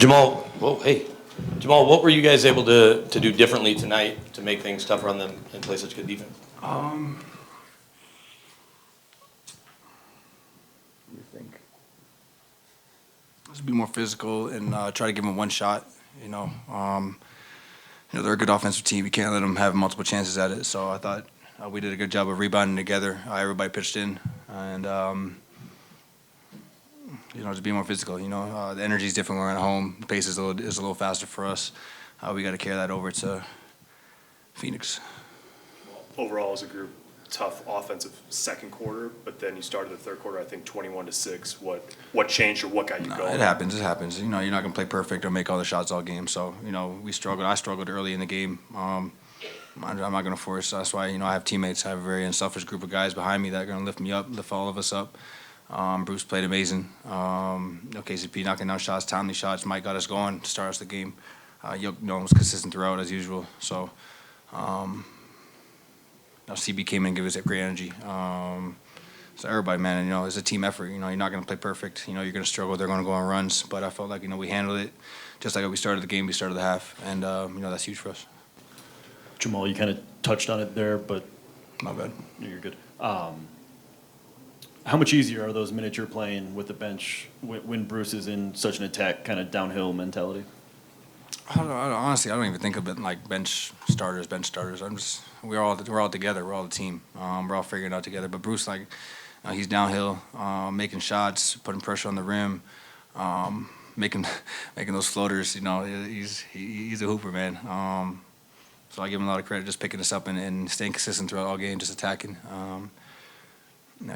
Jamal, whoa, hey. Jamal, what were you guys able to do differently tonight to make things tougher on them and play such good defense? Let me think. Let's be more physical and try to give them one shot. They're a good offensive team. You can't let them have multiple chances at it. So I thought we did a good job of rebounding together. Everybody pitched in, and just be more physical. The energy is different when we're at home. The pace is a little faster for us. We got to carry that over to Phoenix. Overall, as a group, tough offensive second quarter, but then you started the third quarter, I think 21-6. What changed or what got you going? It happens. It happens. You're not going to play perfect or make all the shots all game. So we struggled. I struggled early in the game. I'm not going to force. That's why I have teammates. I have a very unselfish group of guys behind me that are going to lift me up, lift all of us up. Bruce played amazing. KCP knocking down shots, timely shots. Mike got us going to start us the game. Was consistent throughout as usual. So. CB came in and gave us that great energy. So everybody, man, it's a team effort. You're not going to play perfect. You're going to struggle. They're going to go on runs. But I felt like, we handled it just like we started the game. We started the half. And, that's huge for us. Jamal, you kind of touched on it there, but My bad. you're good. How much easier are those minutes you're playing with the bench when Bruce is in such an attack, kind of downhill mentality? Honestly, I don't even think of it like bench starters. We're all together. We're all a team. We're all figuring it out together. But Bruce, he's downhill, making shots, putting pressure on the rim, making those floaters. He's a hooper, man. So I give him a lot of credit just picking us up and staying consistent throughout all game, just attacking.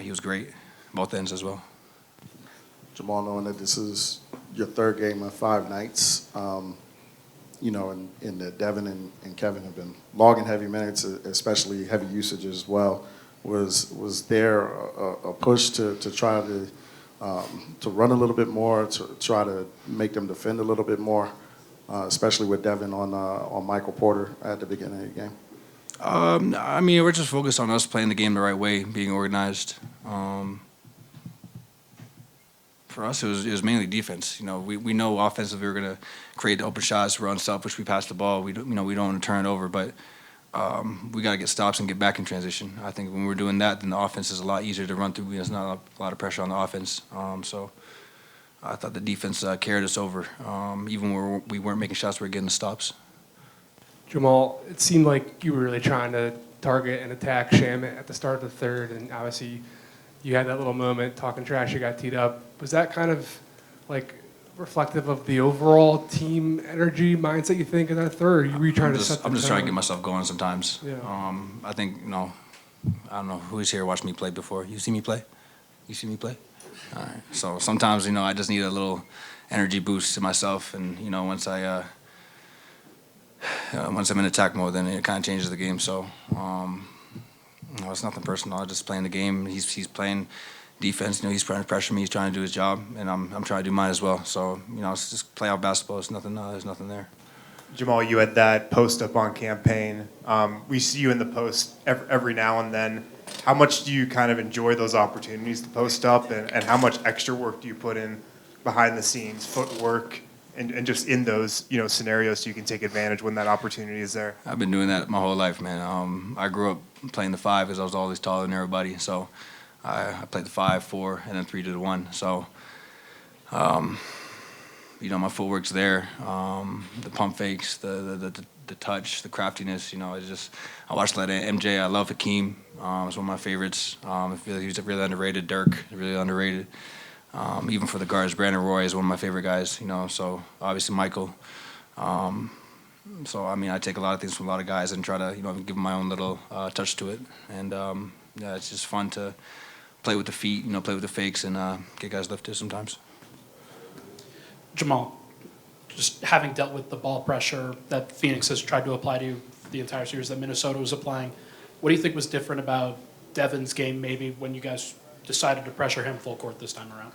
He was great, both ends as well. Jamal, knowing that this is your third game in 5 nights, and that Devin and Kevin have been logging heavy minutes, especially heavy usage as well. Was there a push to try to run a little bit more, to try to make them defend a little bit more, especially with Devin on Michael Porter at the beginning of the game? We're just focused on us playing the game the right way, being organized. For us, it was mainly defense. We know offensively we're going to create open shots. We're unselfish. We pass the ball. We don't want to turn it over, but we got to get stops and get back in transition. I think when we're doing that, then the offense is a lot easier to run through. There's not a lot of pressure on the offense. So I thought the defense carried us over. Even when we weren't making shots, we were getting the stops. Jamal, it seemed like you were really trying to target and attack Shamit at the start of the third, and obviously you had that little moment talking trash, you got teed up. Was that kind of reflective of the overall team energy mindset, you think, in that third? Or were you trying to set the I'm just tone? trying to get myself going sometimes. Yeah. I think, I don't know who's here watched me play before. You see me play? You see me play? All right. So sometimes, I just need a little energy boost to myself, and, once I'm in attack mode, then it kind of changes the game. So, it's nothing personal. I'm just playing the game. He's playing defense. He's trying to pressure me. He's trying to do his job, and I'm trying to do mine as well. So, it's just playoff basketball. It's nothing. There's nothing there. Jamal, you had that post up on campaign. We see you in the post every now and then. How much do you kind of enjoy those opportunities to post up, and how much extra work do you put in behind the scenes, footwork, and just in those scenarios so you can take advantage when that opportunity is there? I've been doing that my whole life, man. I grew up playing the 5 because I was always taller than everybody. So I played the 5, 4, and then 3 to the 1. So, my footwork's there. The pump fakes, the touch, the craftiness. I watched a lot of MJ. I love Hakeem. He's one of my favorites. I feel like he's really underrated. Dirk, really underrated. Even for the guards, Brandon Roy is one of my favorite guys. So obviously Michael. I take a lot of things from a lot of guys and try to give them my own little touch to it. And it's just fun to play with the feet, play with the fakes, and get guys lifted sometimes. Jamal, just having dealt with the ball pressure that Phoenix has tried to apply to you the entire series that Minnesota was applying, what do you think was different about Devin's game maybe when you guys decided to pressure him full court this time around?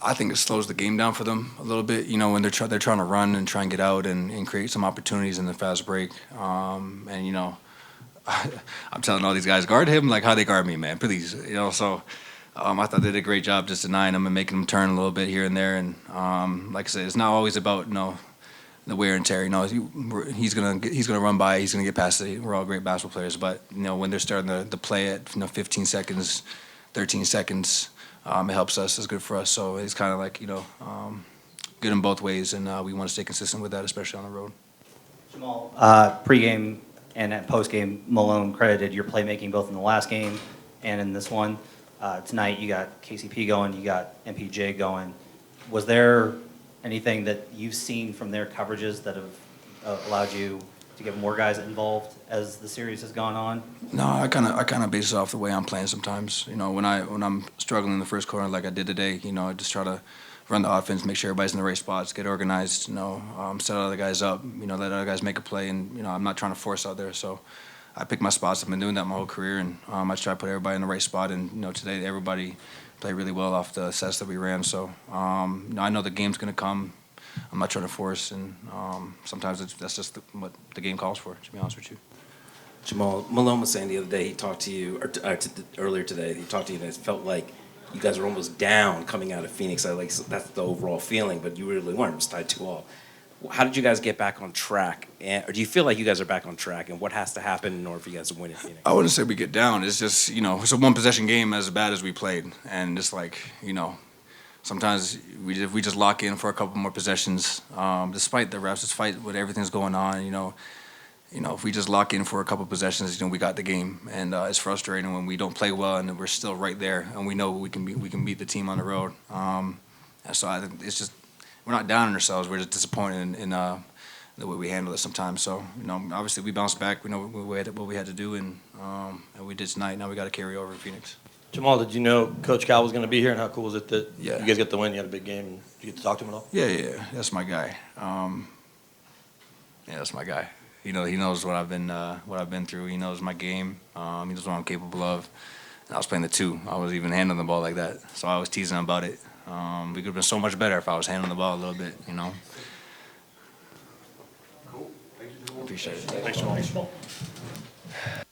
I think it slows the game down for them a little bit. When they're trying to run and try and get out and create some opportunities in the fast break. I'm telling all these guys, guard him like how they guard me, man, please. So I thought they did a great job just denying him and making him turn a little bit here and there. And like I said, it's not always about the wear and tear. He's gonna run by. He's gonna get past it. We're all great basketball players, but when they're starting to play at 15 seconds, 13 seconds, it helps us. It's good for us. So it's kind of like good in both ways, and we want to stay consistent with that, especially on the road. Jamal, pregame and at postgame, Malone credited your playmaking both in the last game and in this one. Tonight you got KCP going, you got MPJ going. Was there anything that you've seen from their coverages that have allowed you to get more guys involved as the series has gone on? No, I kind of base it off the way I'm playing sometimes. When I'm struggling in the first quarter like I did today, I just try to run the offense, make sure everybody's in the right spots, get organized, set other guys up, let other guys make a play, and I'm not trying to force out there. So I pick my spots. I've been doing that my whole career, and I try to put everybody in the right spot. And today everybody played really well off the sets that we ran. So I know the game's going to come. I'm not trying to force, and sometimes that's just what the game calls for, to be honest with you. Jamal, Malone was saying the other day, he talked to you, earlier today, he talked to you and it felt like you guys were almost down coming out of Phoenix. That's the overall feeling, but you really weren't. It was tied 2-all. How did you guys get back on track? Or do you feel like you guys are back on track? And what has to happen in order for you guys to win in Phoenix? I wouldn't say we get down. It's just, it's a one-possession game as bad as we played. And it's like, sometimes we just lock in for a couple more possessions, despite the refs, despite what everything's going on. If we just lock in for a couple possessions, we got the game. And it's frustrating when we don't play well and we're still right there, and we know we can beat the team on the road. And so I think it's just we're not down on ourselves. We're just disappointed in the way we handle it sometimes. So obviously we bounced back. We know what we had to do, and we did tonight. Now we got to carry over in Phoenix. Jamal, did you know Coach Cal was going to be here, and how cool was it that Yeah. you guys got the win? You had a big game, and did you get to talk to him at all? Yeah, that's my guy. That's my guy. He knows what I've been through. He knows my game. He knows what I'm capable of. And I was playing the 2. I was even handling the ball like that, so I was teasing him about it. We could have been so much better if I was handling the ball a little bit. Cool. Thank you. Appreciate it. Thanks, Jamal.